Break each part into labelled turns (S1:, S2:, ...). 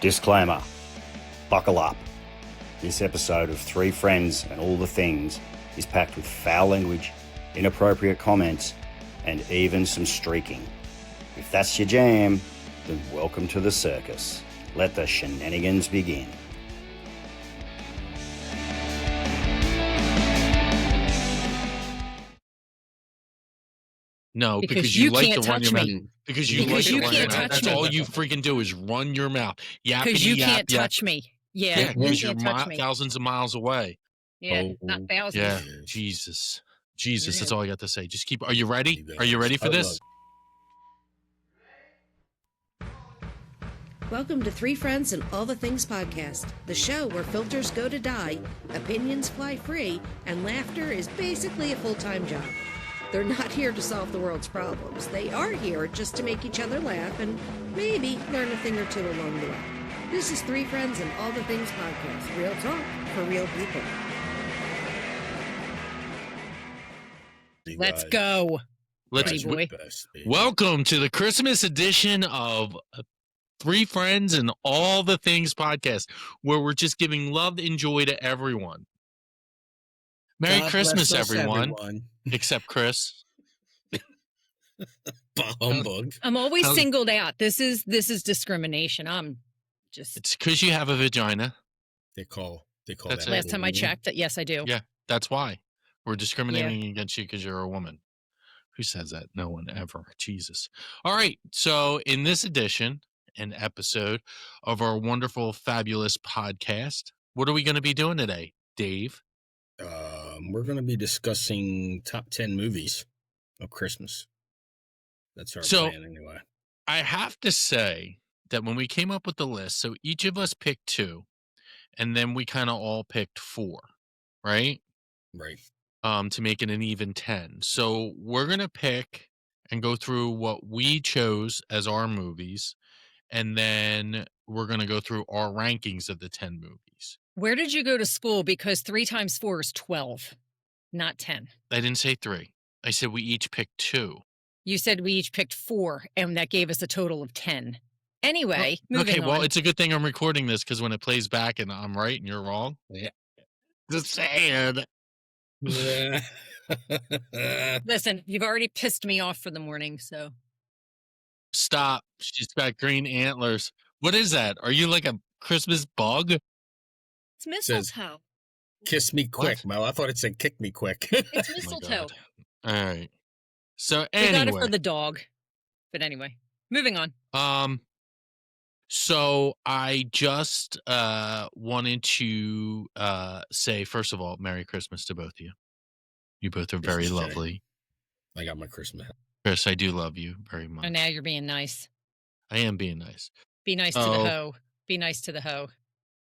S1: Disclaimer, buckle up. This episode of Three Friends and All the Things is packed with foul language, inappropriate comments, and even some streaking. If that's your jam, then welcome to the circus. Let the shenanigans begin.
S2: No, because you like to run your mouth. Because you like to run your mouth. That's all you freaking do is run your mouth.
S3: Because you can't touch me. Yeah,
S2: because you're thousands of miles away.
S3: Yeah, not thousands.
S2: Yeah, Jesus, that's all I got to say. Just keep. Are you ready? Are you ready for this?
S4: Welcome to Three Friends and All the Things podcast, the show where filters go to die, opinions fly free, and laughter is basically a full-time job. They're not here to solve the world's problems. They are here just to make each other laugh and maybe learn a thing or two along the way. This is Three Friends and All the Things podcast, real talk for real people.
S3: Let's go.
S2: Welcome to the Christmas edition of Three Friends and All the Things podcast, where we're just giving love and joy to everyone. Merry Christmas, everyone. Except Chris.
S5: Humbug.
S3: I'm always singled out. This is discrimination.
S2: It's because you have a vagina.
S5: They call
S2: that's
S5: that.
S3: Last time I checked, yes, I do.
S2: Yeah, that's why we're discriminating against you because you're a woman. Who says that? No one ever. Jesus. All right. So in this edition and episode of our wonderful, fabulous podcast, what are we going to be doing today, Dave?
S5: We're going to be discussing top 10 movies of Christmas. That's our plan anyway.
S2: I have to say that when we came up with the list, so each of us picked 2, and then we kind of all picked 4, right?
S5: Right.
S2: To make it an even 10. So we're going to pick and go through what we chose as our movies, and then we're going to go through our rankings of the 10 movies.
S3: Where did you go to school? Because 3 times 4 is 12, not 10.
S2: I didn't say 3. I said we each picked 2.
S3: You said we each picked 4, and that gave us a total of 10. Anyway, moving on.
S2: Well, it's a good thing I'm recording this because when it plays back and I'm right and you're wrong.
S5: Yeah.
S2: Just saying.
S5: Yeah.
S3: Listen, you've already pissed me off for the morning, so.
S2: Stop. She's got green antlers. What is that? Are you like a Christmas bug?
S3: It's mistletoe.
S5: Kiss me quick, Mel. I thought it said kick me quick.
S3: It's mistletoe.
S2: All right. So
S3: anyway.
S2: We
S3: got it for the dog. But anyway, moving on.
S2: So I just wanted to say, first of all, Merry Christmas to both of you. You both are very lovely.
S5: I got my Christmas hat.
S2: Chris, I do love you very much.
S3: And now you're being nice.
S2: I am being nice.
S3: Be nice to the hoe. Be nice to the hoe.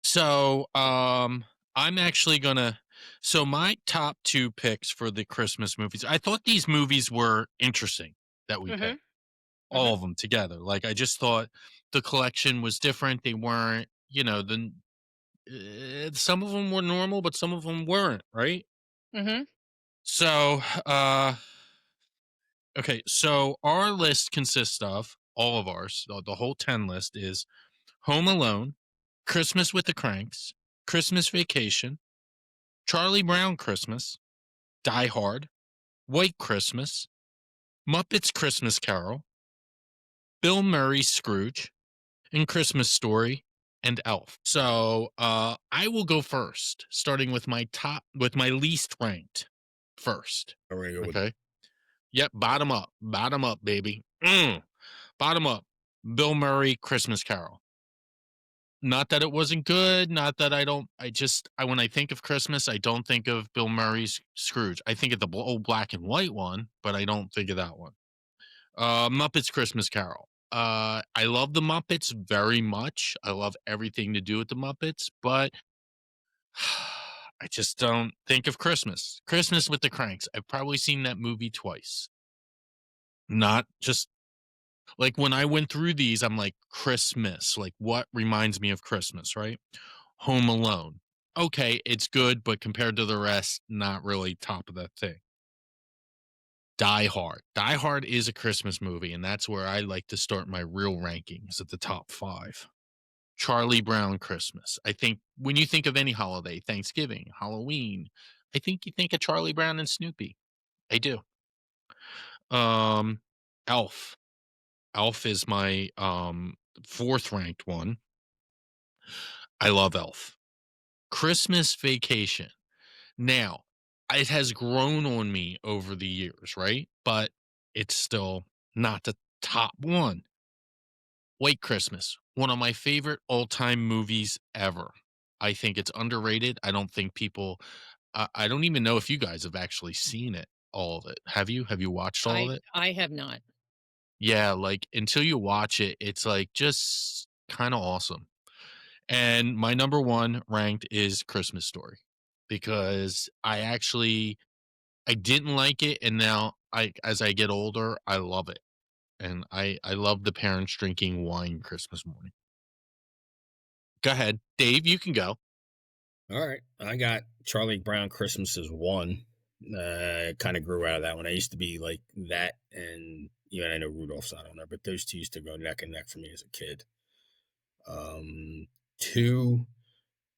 S2: So I'm actually gonna. So my top 2 picks for the Christmas movies. I thought these movies were interesting that we picked. All of them together. Like I just thought the collection was different. They weren't, some of them were normal, but some of them weren't, right?
S3: Mm-hmm.
S2: So, okay. So our list consists of all of ours. The whole 10 list is Home Alone, Christmas with the Cranks, Christmas Vacation, Charlie Brown Christmas, Die Hard, White Christmas, Muppets Christmas Carol, Bill Murray's Scrooge, and Christmas Story, and Elf. So I will go first, starting with my least ranked first. Okay. Yep, bottom up, baby. Bottom up. Bill Murray Christmas Carol. Not that it wasn't good. Not that when I think of Christmas, I don't think of Bill Murray's Scrooge. I think of the old black and white one, but I don't think of that one. Muppets Christmas Carol. I love the Muppets very much. I love everything to do with the Muppets, but I just don't think of Christmas. Christmas with the Cranks. I've probably seen that movie twice. Not just like when I went through these, I'm like, Christmas. Like what reminds me of Christmas, right? Home Alone. Okay, it's good, but compared to the rest, not really top of that thing. Die Hard. Die Hard is a Christmas movie, and that's where I like to start my real rankings at the top 5. Charlie Brown Christmas. I think when you think of any holiday, Thanksgiving, Halloween, I think you think of Charlie Brown and Snoopy. I do. Elf. Elf is my fourth ranked one. I love Elf. Christmas Vacation. Now, it has grown on me over the years, right? But it's still not the top one. White Christmas, one of my favorite all-time movies ever. I think it's underrated. I don't think people I don't even know if you guys have actually seen it, all of it. Have you? Have you watched all of it?
S3: I have not.
S2: Yeah, like until you watch it, it's like just kind of awesome. And my number one ranked is Christmas Story because I didn't like it, and now as I get older, I love it. And I love the parents drinking wine Christmas morning. Go ahead, Dave, you can go.
S5: All right. I got Charlie Brown Christmas as one. Kind of grew out of that one. I used to be like that, and I know Rudolph's not on there, but those two used to go neck and neck for me as a kid. Two,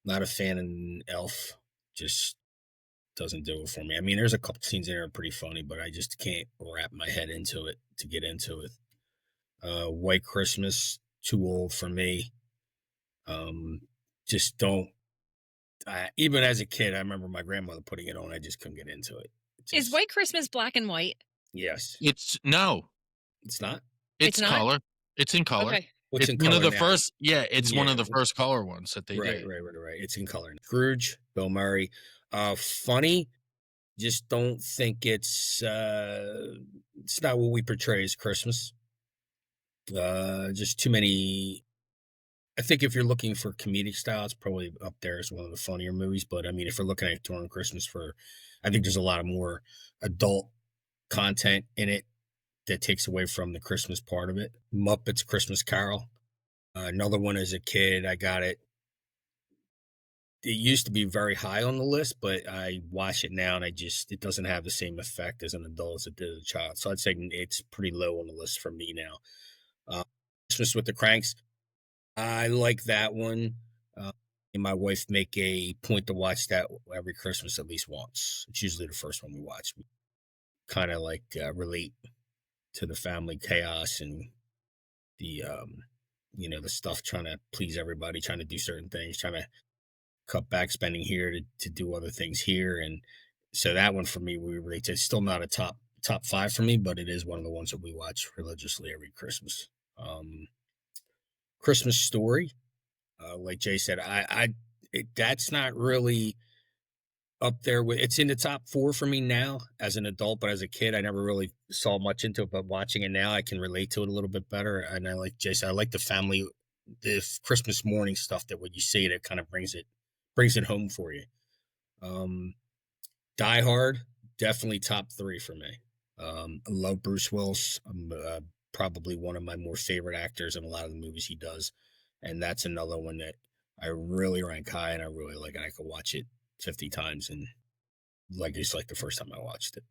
S5: not a fan of Elf. Just doesn't do it for me. I mean, there's a couple scenes in there that are pretty funny, but I just can't wrap my head into it to get into it. White Christmas, too old for me. Just don't. Even as a kid, I remember my grandmother putting it on. I just couldn't get into it.
S3: Is White Christmas black and white?
S5: Yes.
S2: It's
S5: not.
S2: It's
S3: not?
S2: color. It's in color.
S3: Okay.
S5: What's
S2: It's
S5: in
S2: one
S5: color
S2: of the
S5: now?
S2: first. Yeah, it's one of the first color ones that they
S5: Right.
S2: did.
S5: It's in color. Scrooge, Bill Murray. Funny. Just don't think it's not what we portray as Christmas. Just too many. I think if you're looking for comedic style, it's probably up there as one of the funnier movies. But I mean, if you're looking at during Christmas I think there's a lot of more adult content in it that takes away from the Christmas part of it. Muppets Christmas Carol. Another one as a kid, I got it. It used to be very high on the list, but I watch it now and it doesn't have the same effect as an adult as it did as a child. So I'd say it's pretty low on the list for me now. Christmas with the Cranks. I like that one. And my wife make a point to watch that every Christmas at least once. It's usually the first one we watch. We kind of like relate to the family chaos and the the stuff trying to please everybody, trying to do certain things, trying to cut back spending here to do other things here. And so that one for me, we relate to. It's still not a top five for me, but it is one of the ones that we watch religiously every Christmas. Christmas Story, like Jay said, that's not really up there with. It's in the top 4 for me now as an adult, but as a kid, I never really saw much into it. But watching it now, I can relate to it a little bit better. And I like Jay said, I like the Christmas morning stuff that when you see it, it kind of brings it home for you. Die Hard, definitely top 3 for me. I love Bruce Willis. Probably one of my more favorite actors in a lot of the movies he does. And that's another one that I really rank high and I really like, and I could watch it 50 times and it's like the first time I watched it.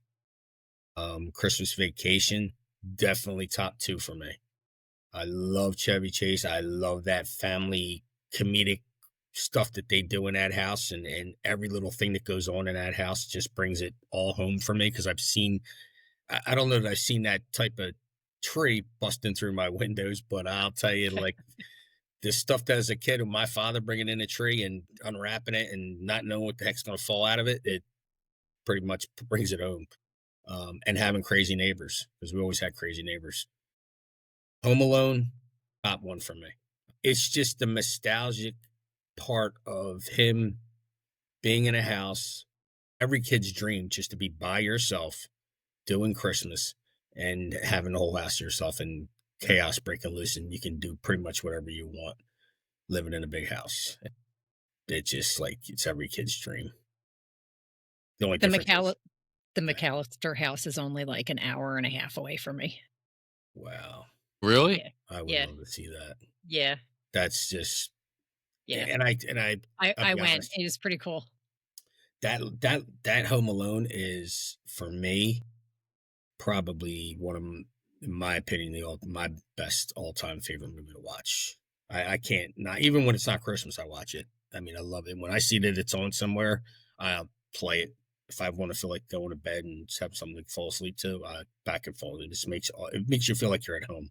S5: Christmas Vacation, definitely top 2 for me. I love Chevy Chase. I love that family comedic stuff that they do in that house, and every little thing that goes on in that house just brings it all home for me because I don't know that I've seen that type of tree busting through my windows, but I'll tell you, like the stuff that as a kid with my father bringing in a tree and unwrapping it and not knowing what the heck's going to fall out of it, it pretty much brings it home. And having crazy neighbors, because we always had crazy neighbors. Home Alone, top 1 for me. It's just the nostalgic part of him being in a house, every kid's dream, just to be by yourself doing Christmas and having the whole house to yourself and chaos breaking loose, and you can do pretty much whatever you want living in a big house. It's just like it's every kid's dream. The
S3: McAllister house is only like an hour and a half away from me.
S5: Wow.
S2: Really?
S3: Yeah.
S5: I would love to see that.
S3: Yeah.
S5: That's just
S3: and I went. It was pretty cool.
S5: That Home Alone is for me probably one of, in my opinion, my best all-time favorite movie to watch. I can't not even when it's not Christmas, I watch it. I mean, I love it. When I see that it's on somewhere, I'll play it. If I want to feel like going to bed and just have something to fall asleep to, back and forth. It makes you feel like you're at home.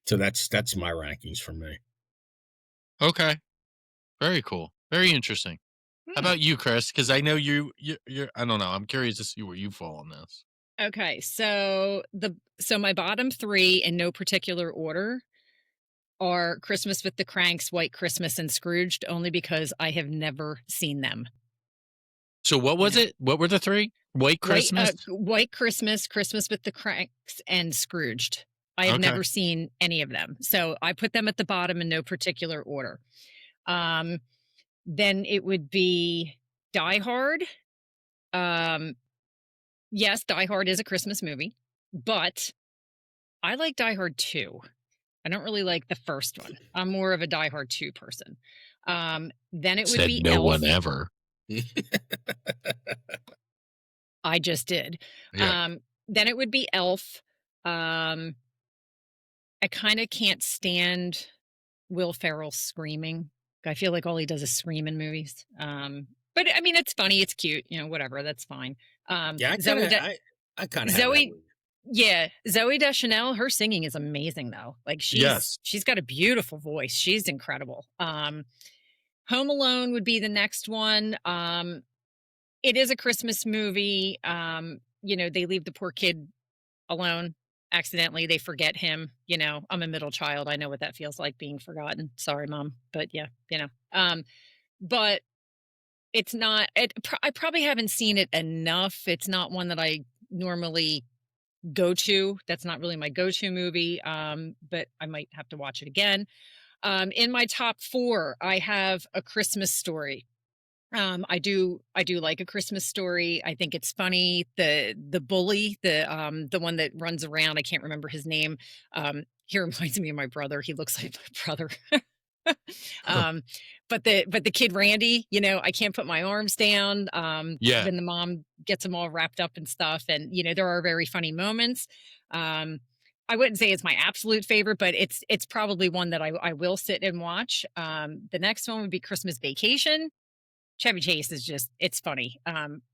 S5: So that's my rankings for me.
S2: Okay. Very cool. Very interesting. How about you, Chris? Because I know you're. I don't know. I'm curious to see where you fall on this.
S3: Okay, so my bottom three in no particular order are Christmas with the Cranks, White Christmas, and Scrooged, only because I have never seen them.
S2: So what was it? What were the three? White Christmas?
S3: White Christmas, Christmas with the Cranks, and Scrooged. I have never seen any of them. So I put them at the bottom in no particular order. Then it would be Die Hard. Yes, Die Hard is a Christmas movie, but I like Die Hard 2. I don't really like the first one. I'm more of a Die Hard 2 person. Then it would be
S2: no
S3: Elf.
S2: one ever.
S3: I just did.
S2: Yeah.
S3: Then it would be Elf. I kind of can't stand Will Ferrell screaming. I feel like all he does is scream in movies. But I mean, it's funny, it's cute, whatever. That's fine.
S5: Yeah, I kind of
S3: Zoe. Yeah, Zoe Deschanel. Her singing is amazing, though. Like she's got a beautiful voice. She's incredible. Home Alone would be the next one. It is a Christmas movie. They leave the poor kid alone accidentally. They forget him. I'm a middle child. I know what that feels like, being forgotten. Sorry, Mom. But yeah, but it's not, I probably haven't seen it enough. It's not one that I normally go to. That's not really my go-to movie. But I might have to watch it again. In my top 4, I have A Christmas Story. I do like A Christmas Story. I think it's funny. The bully, the one that runs around, I can't remember his name. He reminds me of my brother. He looks like my brother. But the kid Randy, I can't put my arms down.
S2: Yeah.
S3: When the mom gets him all wrapped up and stuff, and there are very funny moments. I wouldn't say it's my absolute favorite, but it's probably one that I will sit and watch. The next one would be Christmas Vacation. Chevy Chase is it's funny.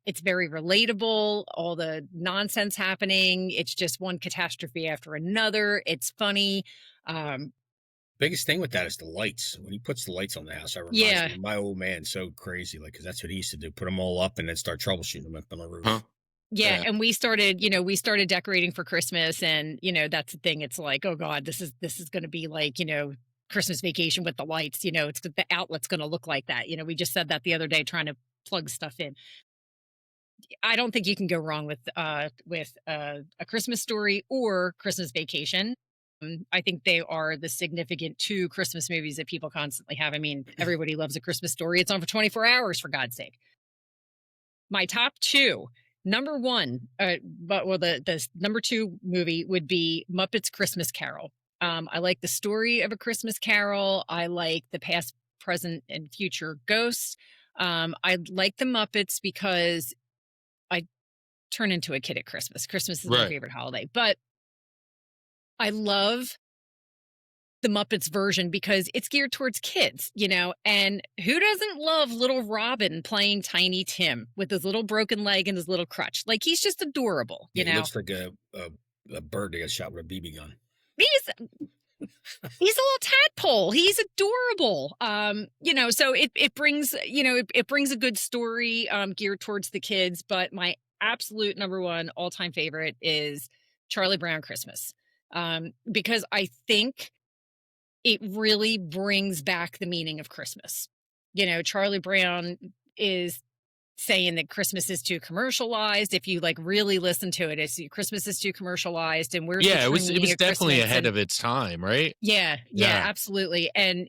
S3: It's very relatable. All the nonsense happening. It's just one catastrophe after another. It's funny.
S5: Biggest thing with that is the lights. When he puts the lights on the house, I reminds me of my old man. So crazy, because that's what he used to do. Put them all up and then start troubleshooting them up on the roof.
S2: Huh?
S3: Yeah, and we started decorating for Christmas, and that's the thing. It's like, oh God, this is going to be like Christmas Vacation with the lights. It's the outlet's going to look like that. We just said that the other day, trying to plug stuff in. I don't think you can go wrong with A Christmas Story or Christmas Vacation. I think they are the significant 2 Christmas movies that people constantly have. I mean, everybody loves A Christmas Story. It's on for 24 hours, for God's sake. My top 2, number 1, the number 2 movie would be Muppet's Christmas Carol. I like the story of A Christmas Carol. I like the past, present, and future ghosts. I like the Muppets because I turn into a kid at Christmas. Christmas is my favorite holiday. But I love the Muppets version because it's geared towards kids, and who doesn't love little Robin playing Tiny Tim with his little broken leg and his little crutch? Like, he's just adorable,
S5: He looks like a bird that got shot with a BB gun.
S3: He's a little tadpole. He's adorable. So it brings, it brings a good story geared towards the kids. But my absolute number 1 all-time favorite is Charlie Brown Christmas. Because I think it really brings back the meaning of Christmas. Charlie Brown is saying that Christmas is too commercialized. If you really listen to it, it's Christmas is too commercialized, and
S2: it was definitely ahead of its time, right?
S3: Yeah, absolutely. And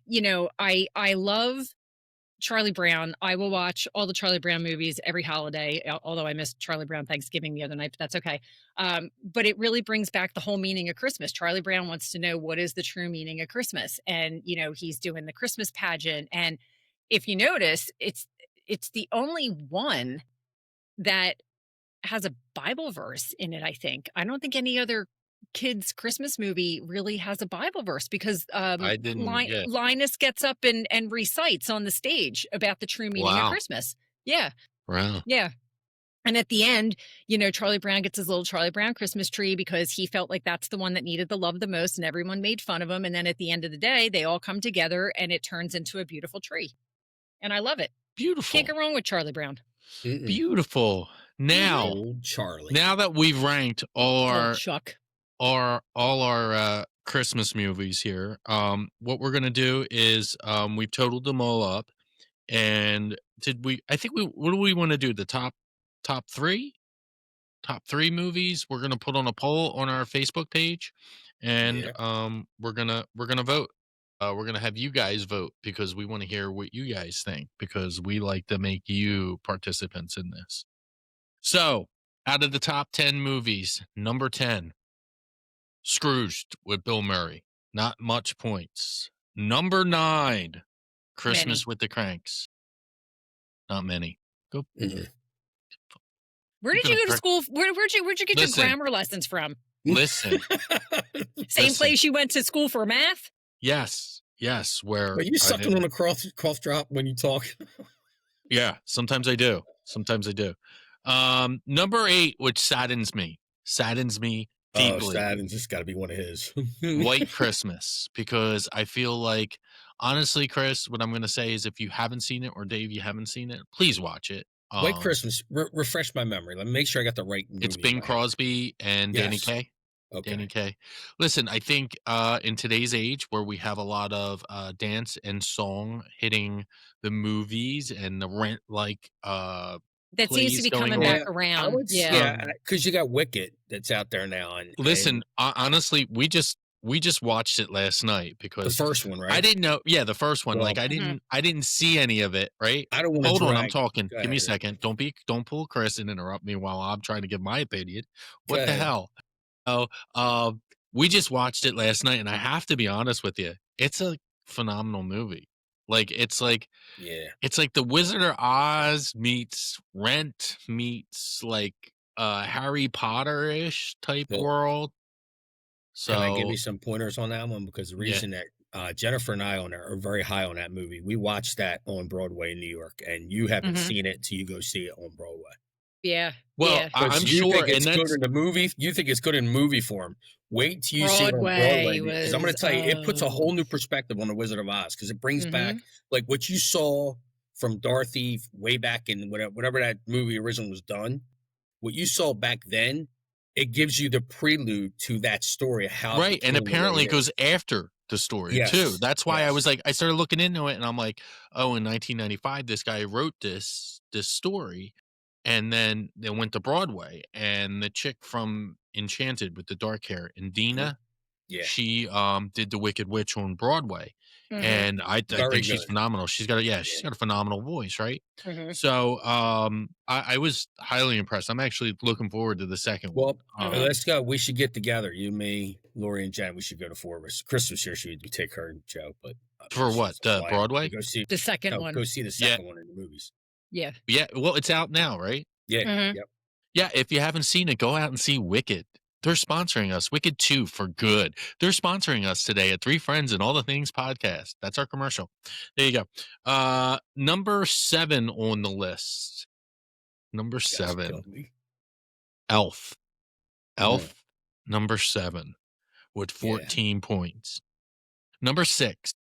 S3: I love Charlie Brown. I will watch all the Charlie Brown movies every holiday, although I missed Charlie Brown Thanksgiving the other night, but that's okay. But it really brings back the whole meaning of Christmas. Charlie Brown wants to know what is the true meaning of Christmas. And, he's doing the Christmas pageant. And if you notice, it's the only one that has a Bible verse in it, I think. I don't think any other kids' Christmas movie really has a Bible verse because
S2: I didn't. Yeah.
S3: Linus gets up and recites on the stage about the true meaning of
S2: Wow.
S3: Christmas. Yeah,
S2: Wow.
S3: yeah. And at the end, Charlie Brown gets his little Charlie Brown Christmas tree because he felt like that's the one that needed the love the most, and everyone made fun of him. And then at the end of the day, they all come together and it turns into a beautiful tree. And I love it.
S2: Beautiful.
S3: Can't go wrong with Charlie Brown.
S2: Beautiful. Now,
S5: Old Charlie.
S2: now that we've ranked all
S3: Little
S2: our
S3: Chuck.
S2: Christmas movies here, what we're gonna do is we've totaled them all up, and what do we want to do? The top three movies. We're gonna put on a poll on our Facebook page, and we're gonna vote. We're gonna have you guys vote because we want to hear what you guys think because we like to make you participants in this. So, out of the top 10 movies, number 10, Scrooged with Bill Murray. Not much points. Number 9, Christmas with the Cranks. Not many. Go.
S3: Where did you go to school? Where'd you get your grammar lessons from?
S2: Listen.
S3: Same place you went to school for math?
S2: Yes. Where
S5: Are you sucking on a cough drop when you talk?
S2: Yeah, sometimes I do. Number 8, which saddens me deeply.
S5: Oh, saddens. This got to be one of his.
S2: White Christmas, because I feel like, honestly, Chris, what I'm going to say is if you haven't seen it, or Dave, you haven't seen it, please watch it.
S5: White Christmas. Refresh my memory. Let me make sure I got the right movie.
S2: It's Bing Crosby and Danny Kaye.
S5: Okay.
S2: Danny Kaye. Listen, I think in today's age where we have a lot of dance and song hitting the movies and the rent
S3: that seems to be coming back around.
S5: Yeah, because you got Wicked that's out there now. And
S2: listen, honestly, we just watched it last night because
S5: the first one, right?
S2: I didn't know. Yeah, the first one.
S5: Well,
S2: I didn't see any of it. Right.
S5: I don't want to.
S2: Hold on, I'm talking. Give me a second. Don't pull Chris and interrupt me while I'm trying to give my opinion. What the hell? Oh, we just watched it last night, and I have to be honest with you, it's a phenomenal movie. It's like the Wizard of Oz meets Rent meets Harry Potter-ish type world. So
S5: can I give you some pointers on that one? Because the reason that Jennifer and I are very high on that movie. We watched that on Broadway in New York, and you haven't seen it till you go see it on Broadway.
S3: Yeah.
S2: Well, I'm sure
S5: think it's good in the movie. You think it's good in movie form. Wait till you see it on Broadway, because I'm going to tell you, it puts a whole new perspective on the Wizard of Oz because it brings back what you saw from Dorothy way back in whatever that movie originally was done. What you saw back then, it gives you the prelude to that story. How
S2: right, and apparently it goes after the story too. That's why I was I started looking into it, and I'm like, oh, in 1995, this guy wrote this story. And then they went to Broadway, and the chick from Enchanted with the dark hair, Indina, she did the Wicked Witch on Broadway, and I think she's phenomenal. She's got a phenomenal voice, right? So I was highly impressed. I'm actually looking forward to the second one.
S5: Let's go. We should get together. You, me, Lori, and Jen. We should go to 4 of us. Chris was here. She would take her and Joe. But
S2: for what? The Broadway?
S5: Go see
S3: the second one.
S5: Go see the second one in the movies.
S3: Yeah.
S2: Well, it's out now, right?
S5: Yeah. Yep.
S2: Yeah. If you haven't seen it, go out and see Wicked. They're sponsoring us. Wicked 2 for good. They're sponsoring us today at 3 Friends and All the Things podcast. That's our commercial. There you go. Number 7 on the list. Number 7. Elf. Number 7 with 14 points. Number 6.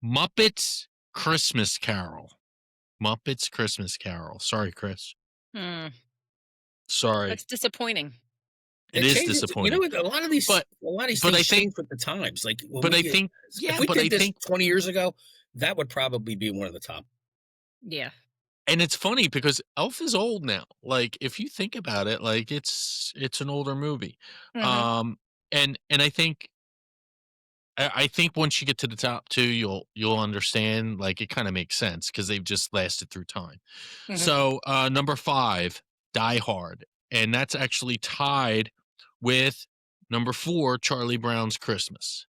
S2: Muppets Christmas Carol. Sorry, Chris. Sorry.
S3: That's disappointing.
S2: It is disappointing.
S5: You know, a lot of these things change with the times. If we did this 20 years ago, that would probably be one of the top.
S3: Yeah.
S2: And it's funny because Elf is old now. If you think about it, it's an older movie. And I think once you get to the top 2, you'll understand. It kind of makes sense because they've just lasted through time. So number 5, Die Hard, and that's actually tied with number 4, Charlie Brown's Christmas.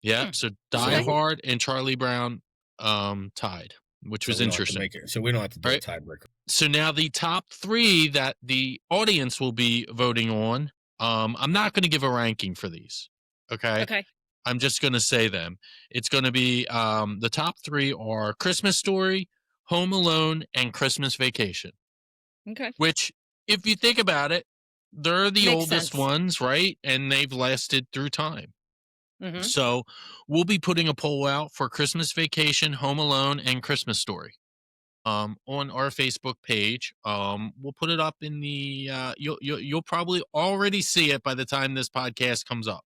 S2: Yeah, so Die Hard and Charlie Brown tied, which was interesting.
S5: So we don't have to do a tiebreaker.
S2: So now the top 3 that the audience will be voting on I'm not going to give a ranking for these. Okay.
S3: Okay.
S2: I'm just going to say them. It's going to be the top 3 are Christmas Story, Home Alone, and Christmas Vacation.
S3: Okay.
S2: Which, if you think about it, they're the
S3: Makes
S2: oldest
S3: sense.
S2: ones, right? And they've lasted through time.
S3: Mhm.
S2: So we'll be putting a poll out for Christmas Vacation, Home Alone, and Christmas Story. On our Facebook page. We'll put it up in the you'll probably already see it by the time this podcast comes up.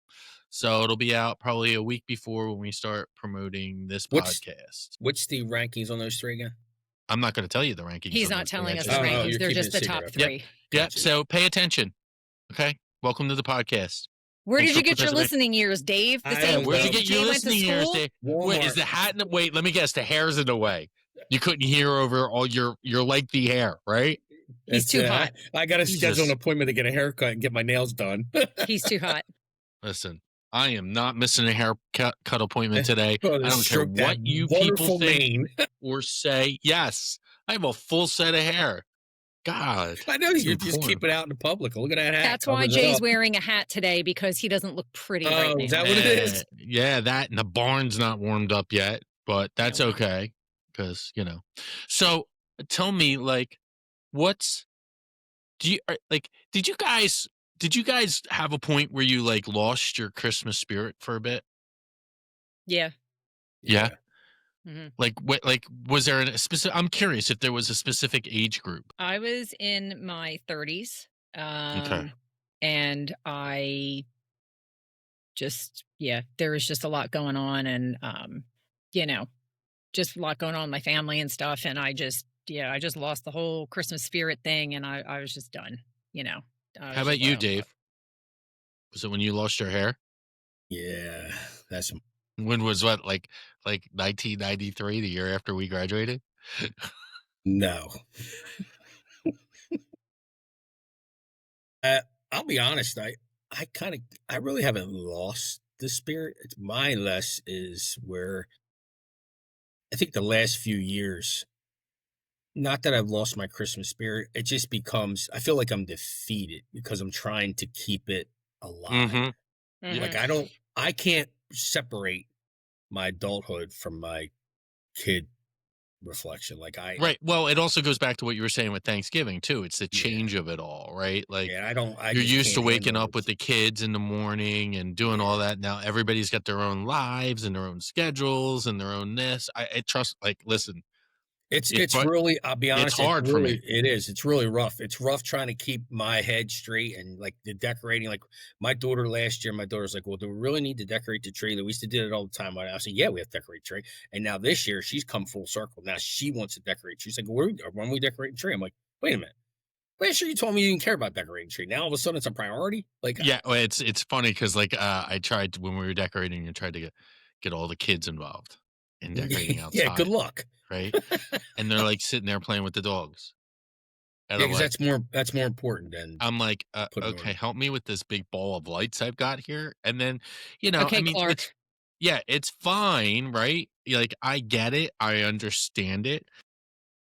S2: So it'll be out probably a week before when we start promoting this podcast.
S5: What's the rankings on those 3 again?
S2: I'm not going to tell you the rankings.
S3: He's
S2: on
S3: not
S2: those 3.
S3: telling us
S2: just-
S3: the
S5: Oh,
S3: rankings.
S5: you're
S3: They're
S5: keeping
S3: just
S5: it
S3: the
S5: secret,
S3: top
S5: okay.
S3: 3.
S2: Yep.
S5: Gotcha.
S2: So pay attention. Okay. Welcome to the podcast.
S3: Where
S2: Thanks
S3: did you
S2: for
S3: get your
S2: participating.
S3: listening years, Dave? The
S5: I
S3: same
S5: don't
S2: Where'd you
S5: know.
S2: get your
S3: Jay went to
S2: listening ears?
S3: school?
S2: Dave? Wait, is
S5: Walmart.
S2: the hat in the wait? Let me guess. The hair's in the way. You couldn't hear over all your lengthy hair, right?
S3: He's too hot.
S5: I got to
S2: Jesus.
S5: schedule an appointment to get a haircut and get my nails done.
S3: He's too hot.
S2: Listen, I am not missing a haircut appointment today.
S5: Oh,
S2: I don't care
S5: stroke that
S2: what you
S5: wonderful
S2: people think
S5: mane.
S2: or say. Yes, I have a full set of hair. God,
S5: I know
S2: it's
S5: you just
S2: important.
S5: keep it out in public. Look at that hat.
S3: That's why
S5: covers it
S3: Jay's
S5: up.
S3: wearing a hat today, because he doesn't look pretty right
S5: Oh,
S3: now.
S5: is that what it is?
S2: Yeah, that and the barn's not warmed up yet, but that's
S3: No.
S2: okay because So tell me, like, did you guys have a point where you like lost your Christmas spirit for a bit?
S3: Yeah.
S2: Yeah.
S3: hmm
S2: Like what? Like, was there a specific? I'm curious if there was a specific age group.
S3: I was in my 30s.
S2: Okay.
S3: And I just, there was just a lot going on, and, just a lot going on in my family and stuff. And I just lost the whole Christmas spirit thing. And I was just done,
S2: How about you, Dave? Was it when you lost your hair?
S5: Yeah, that's
S2: When was what? Like 1993, the year after we graduated?
S5: no. I'll be honest. I really haven't lost the spirit. It's my less is where I think the last few years. Not that I've lost my Christmas spirit. It just becomes. I feel like I'm defeated because I'm trying to keep it alive.
S2: Mm-hmm.
S5: Like I can't separate my adulthood from my kid reflection. Like
S2: Right. Well, it also goes back to what you were saying with Thanksgiving too. It's the change of it all, right? Like,
S5: yeah, I don't. I
S2: you're
S5: just
S2: used to
S5: can't
S2: waking
S5: handle
S2: up with
S5: it.
S2: the kids in the morning and doing all that. Now everybody's got their own lives and their own schedules and their own this. I trust. Like, listen,
S5: It's really. I'll be honest.
S2: hard for me.
S5: It is. It's really rough. It's rough trying to keep my head straight and like the decorating. Like my daughter last year, my daughter's like, "Well, do we really need to decorate the tree? We used to do it all the time." I said, "Yeah, we have to decorate the tree." And now this year, she's come full circle. Now she wants to decorate. She's like, "When we decorate the tree?" I'm like, "Wait a minute. Last year you told me you didn't care about decorating the tree. Now all of a sudden it's a priority." Like,
S2: Yeah, well, it's funny because like I tried when we were decorating and tried to get all the kids involved in decorating outside.
S5: yeah. Good luck.
S2: Right? And they're like sitting there playing with the dogs. And
S5: Yeah,
S2: I'm
S5: because
S2: like,
S5: that's more important than.
S2: I'm like,
S5: Put it
S2: okay,
S5: on.
S2: help me with this big ball of lights I've got here. And then,
S3: Okay,
S2: I mean,
S3: Clark.
S2: it's fine, right? Like, I get it. I understand it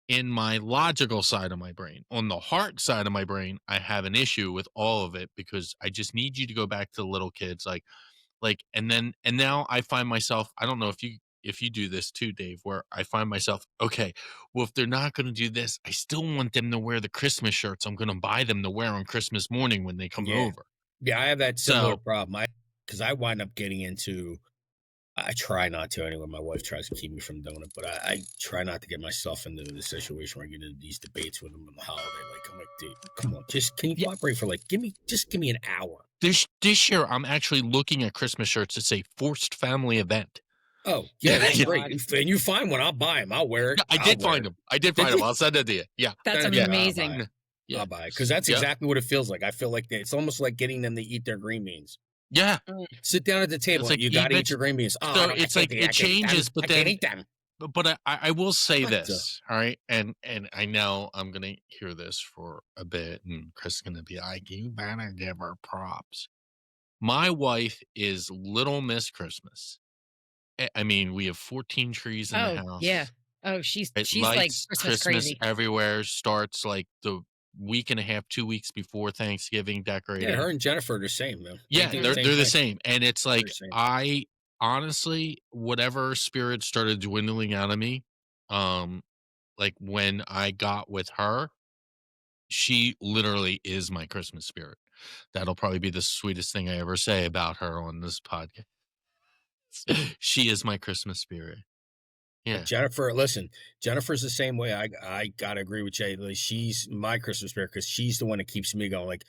S2: in my logical side of my brain. On the heart side of my brain, I have an issue with all of it because I just need you to go back to the little kids. And now I find myself, I don't know if you do this too, Dave, where I find myself, okay, well, if they're not going to do this, I still want them to wear the Christmas shirts I'm going to buy them to wear on Christmas morning when they come over.
S5: Yeah, I have that similar
S2: So-
S5: problem. Because I wind up getting into. I try not to anyway. My wife tries to keep me from doing it, but I try not to get myself into the situation where I get into these debates with them on the holiday. Like, I'm like, dude, come on, can you cooperate for like, give me an hour.
S2: This year, I'm actually looking at Christmas shirts that say "forced family event."
S5: Oh, yeah, that's
S2: Yeah.
S5: great. And you find one, I'll buy them. I'll wear it.
S2: I did find them. I'll send it to you. Yeah,
S3: That's
S5: Yeah,
S3: amazing.
S2: Yeah.
S5: I'll buy it because that's
S2: Yeah.
S5: exactly what it feels like. I feel like it's almost like getting them to eat their green beans.
S2: yeah.
S5: Sit down at the table.
S2: like
S5: You got to
S2: eat
S5: eat your green beans. Oh,
S2: So
S5: I don't- I
S2: it's
S5: can't
S2: like
S5: eat- I
S2: it
S5: can't eat them.
S2: changes, but
S5: I
S2: then
S5: can't eat them.
S2: But I will say
S5: What the-
S2: this, all right, and I know I'm gonna hear this for a bit, and Chris is gonna be like, "You better give her props." My wife is Little Miss Christmas. I mean, we have 14 trees in the
S3: Oh,
S2: house.
S3: yeah. Oh, she's
S2: It
S3: like
S2: lights
S3: Christmas crazy.
S2: everywhere. Starts like week and a half, 2 weeks before Thanksgiving decorating.
S5: Yeah, her and Jennifer are the same, though.
S2: Yeah, they're the
S5: thing.
S2: same. And it's
S5: They're
S2: like,
S5: the same.
S2: I honestly, whatever spirit started dwindling out of me, like when I got with her, she literally is my Christmas spirit. That'll probably be the sweetest thing I ever say about her on this podcast. She is my Christmas spirit. Yeah.
S5: Jennifer, listen, Jennifer's the same way. I gotta agree with Jay. Like, she's my Christmas spirit because she's the one that keeps me going. Like,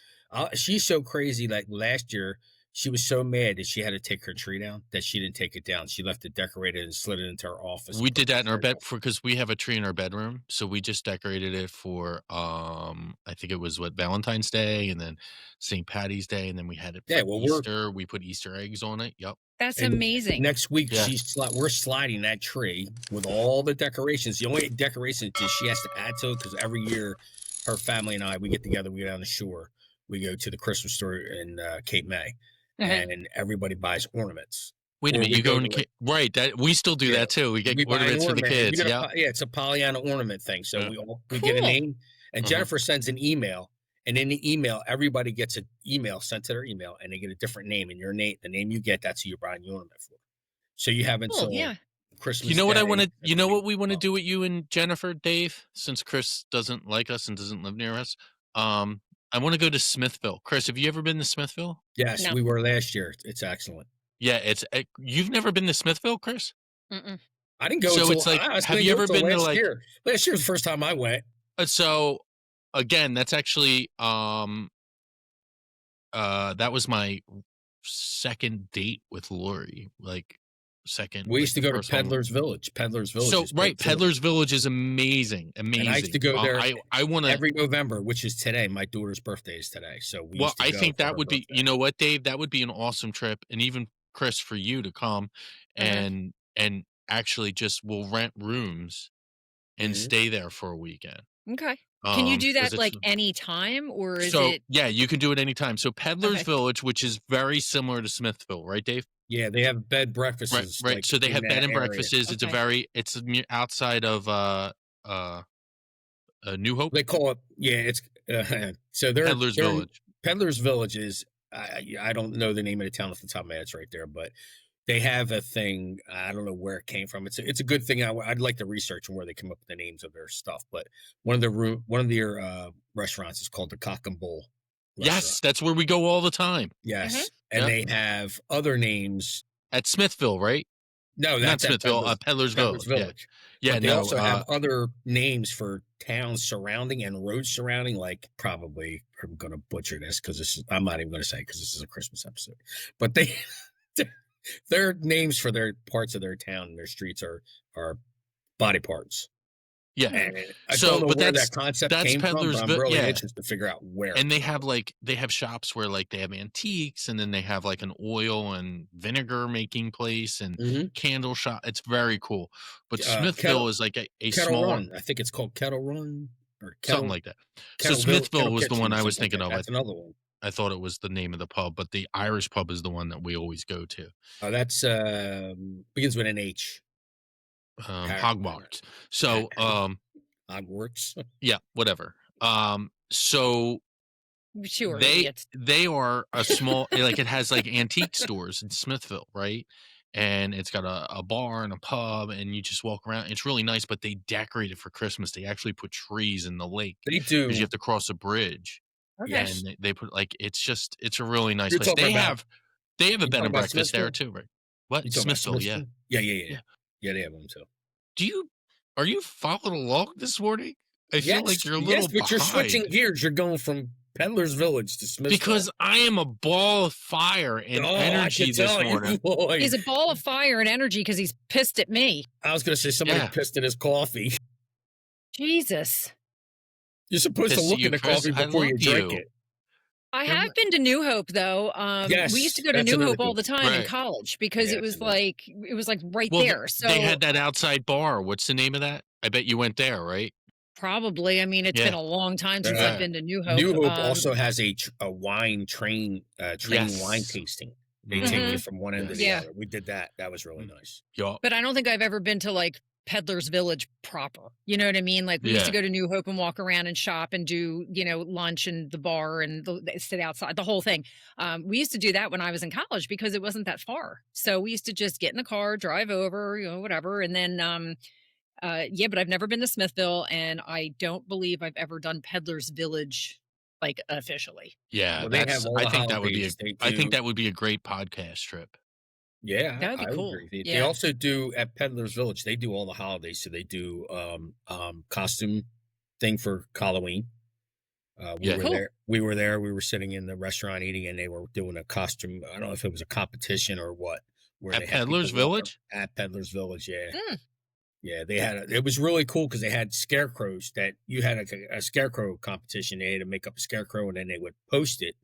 S5: she's so crazy. Like last year, she was so mad that she had to take her tree down that she didn't take it down. She left it decorated and slid it into her office.
S2: We did that in our bed because we have a tree in our bedroom. So we just decorated it for I think it was Valentine's Day and then St. Patty's Day, and then we had it for Easter. We put Easter eggs on it. Yep.
S3: That's amazing.
S5: Next week, we're sliding that tree with all the decorations. The only decorations that she has to add to it, because every year her family and I, we get together, we go down the shore, we go to the Christmas store in Cape May, and everybody buys ornaments.
S2: Wait a minute, you go into right? That we still do that too. We get ornaments for the kids.
S5: Yeah, it's a Pollyanna ornament thing. So we get a name, and Jennifer sends an email. And in the email, everybody gets an email sent to their email, and they get a different name. And your name, the name you get, that's who you're buying your ornament for. So you have until Christmas.
S2: You know what
S5: Day,
S2: I want to? You know what we want to do with you and Jennifer, Dave? Since Chris doesn't like us and doesn't live near us, I want to go to Smithville. Chris, have you ever been to Smithville?
S5: Yes, we were last year. It's excellent.
S2: Yeah, you've never been to Smithville, Chris?
S3: Mm-mm.
S5: I didn't go.
S2: So it's like, have you ever been to like?
S5: Last year was the first time I went.
S2: So. Again, that's actually that was my second date with Lori. Like second.
S5: We used to go to Peddler's Village. Peddler's Village.
S2: So Peddler's Village is amazing. Amazing. And
S5: I used to go there
S2: I want to
S5: every November, which is today. My daughter's birthday is today. So
S2: I think that would be, you know what, Dave? That would be an awesome trip. And even Chris, for you to come and actually just we'll rent rooms and stay there for a weekend.
S3: Okay. Can you do that like any time, or is it?
S2: Yeah, you can do it anytime. So Peddler's Village, which is very similar to Smithville, right, Dave?
S5: Yeah, they have bed breakfasts.
S2: Right. Like, so they have bed and breakfasts. It's it's outside of New Hope.
S5: They call it. Yeah, it's so they're
S2: Peddler's Village.
S5: Peddler's Village is I don't know the name of the town off the top of my head. It's right there, but they have a thing. I don't know where it came from. It's a good thing. I'd like to research where they come up with the names of their stuff. But one of their restaurants is called the Cock and Bull.
S2: Yes, that's where we go all the time.
S5: Yes, and they have other names
S2: at Smithville, right?
S5: No,
S2: not Smithville. Peddler's Village. Yeah,
S5: but they also have other names for towns surrounding and roads surrounding. Like, probably I'm going to butcher this because I'm not even going to say because this is a Christmas episode. But their names for their parts of their town and their streets are body parts.
S2: Yeah.
S5: And I don't know where that concept came from, but I'm really interested to figure out where.
S2: And they have shops where like they have antiques, and then they have like an oil and vinegar making place and candle shop. It's very cool. But Smithville is like a small
S5: Run. I think it's called Kettle Run or
S2: something like that. So Smithville was the one I was thinking of.
S5: That's another one.
S2: I thought it was the name of the pub, but the Irish pub is the one that we always go to.
S5: Oh, that's begins with an H.
S2: Hogwarts. So
S5: Hogwarts.
S2: Yeah, whatever. So
S3: sure,
S2: they are a small like it has like antique stores in Smithville, right? And it's got a bar and a pub, and you just walk around. It's really nice, but they decorate it for Christmas. They actually put trees in the lake.
S5: They do,
S2: because you have to cross a bridge.
S3: Okay.
S2: And they put like it's a really nice place. They have a bed and breakfast there too, right? What? Smithville, yeah.
S5: Yeah, they have them too.
S2: Are you following along this morning? I feel like you're a little behind.
S5: But you're switching gears. You're going from Peddler's Village to Smithville.
S2: Because I am a ball of fire and energy this morning.
S3: He's a ball of fire and energy because he's pissed at me.
S5: I was going to say somebody pissed at his coffee.
S3: Jesus.
S5: You're supposed to look at the coffee before you drink it.
S3: I have been to New Hope though.
S5: Yes,
S3: we used to go to New Hope all the time in college because it was like right there. So
S2: they had that outside bar. What's the name of that? I bet you went there, right?
S3: Probably. I mean, it's been a long time since I've been to New Hope.
S5: New Hope also has a wine wine tasting. They take you from one end to the other. We did that. That was really nice.
S2: Yeah.
S3: But I don't think I've ever been to like Peddler's Village proper. You know what I mean? Like we used to go to New Hope and walk around and shop and do, lunch and the bar and sit outside, the whole thing. We used to do that when I was in college because it wasn't that far. So we used to just get in the car, drive over, whatever. And then, but I've never been to Smithville, and I don't believe I've ever done Peddler's Village like officially.
S2: Yeah,
S5: Well, they have all
S2: I
S5: the
S2: think that would be
S5: holidays.
S2: I think that would be a great podcast trip.
S5: Yeah,
S3: That would be
S5: I
S3: cool.
S5: agree. They
S3: Yeah.
S5: also do at Peddler's Village. They do all the holidays, so they do costume thing for Halloween. We
S2: Yeah.
S5: were
S3: Cool.
S5: there. We were there. We were sitting in the restaurant eating, and they were doing a costume. I don't know if it was a competition or what. Where
S2: At
S5: they had
S2: Peddler's
S5: people walk up-
S2: Village?
S5: At Peddler's Village, yeah.
S3: Hmm.
S5: Yeah, they had it was really cool because they had scarecrows that you had a scarecrow competition. They had to make up a scarecrow and then they would post it